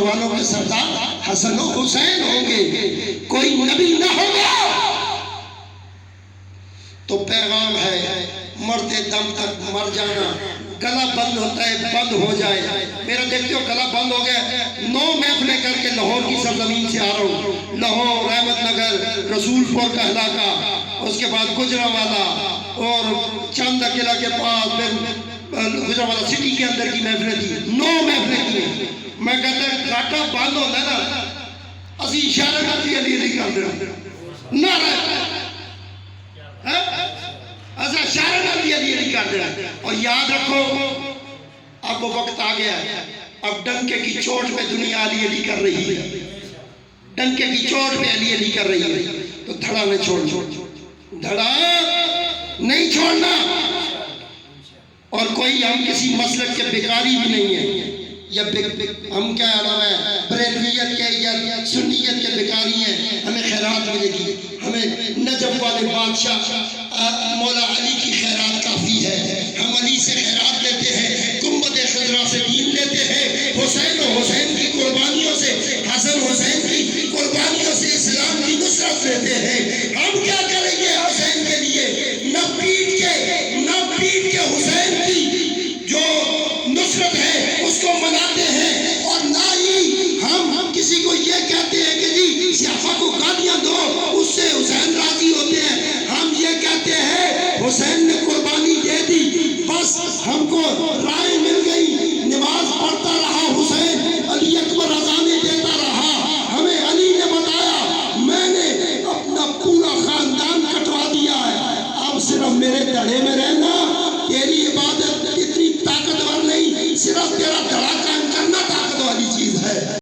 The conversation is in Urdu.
نوجوانوں کے سردار حسن و حسین ہوں گے، کوئی نبی نہ ہوگا تو پیغام ہے مرتے دم تک مر جانا، گلا بند ہوتا ہے بند ہو جائے۔ میرا دیکھتے ہو گلا بند ہو گیا، 9 محفلیں کر کے لاہور کی سرزمین سے آ رہا ہوں، لاہور، احمد نگر، رسول پور کا علاقہ، اس کے بعد گجرانوالہ اور چاندہ قلعہ کے پاس، پھر گجرانوالہ سٹی کے اندر کی محفلیں تھی، 9 محفلیں کی۔ میں کہتا ہے گھاٹا بند ہوتا ہے نا، اسی اشارہ کرتی علی علی کر دینا نہ رہتا ایسا اشارہ کرتی علی علی کر دینا۔ اور یاد رکھو اب وہ وقت آ گیا ہے، اب ڈنکے کی چوٹ پہ دنیا علی علی کر رہی ہے، ڈنکے کی چوٹ پہ علی علی کر رہی ہے، تو دھڑا نہ چھوڑنا، دھڑا نہیں چھوڑنا۔ اور کوئی ہم کسی مسلک کے بیکاری بھی نہیں ہیں، یا ہم کیا نام ہے بریلویت کے یا سنیت کے بیکاری ہیں، ہمیں خیرات ملے گی، ہمیں نجف والے بادشاہ مولا علی کی خیرات کافی ہے، ہم علی سے خیرات لیتے ہیں، گنبد خضرا سے دین لیتے ہیں، حسین و حسین کی قربانیوں سے، حسن حسین کی قربانیوں سے اسلام کی نصرت لیتے ہیں۔ ہم کیا کریں گے حسین کے لیے؟ نہ پیٹ کے حسین کی جو نصرت ہے اس کو مناتے ہیں، اور نہ ہی ہم کسی کو یہ کہتے ہیں کہ جی سیافہ کو گالیاں دو اس سے حسین راضی ہوتے ہیں۔ ہم یہ کہتے ہیں حسین نے قربانی دے دی، بس ہم کو رائے مل گئی، نماز پڑھتا رہا حسین، علی اکبر اذانیں دیتا رہا، ہمیں علی نے بتایا میں نے اپنا پورا خاندان کٹوا دیا ہے، اب صرف میرے دھڑے میں رہنا، تیری عبادت اتنی طاقتور نہیں، صرف تیرا دھڑا قائم کرنا طاقت والی چیز ہے۔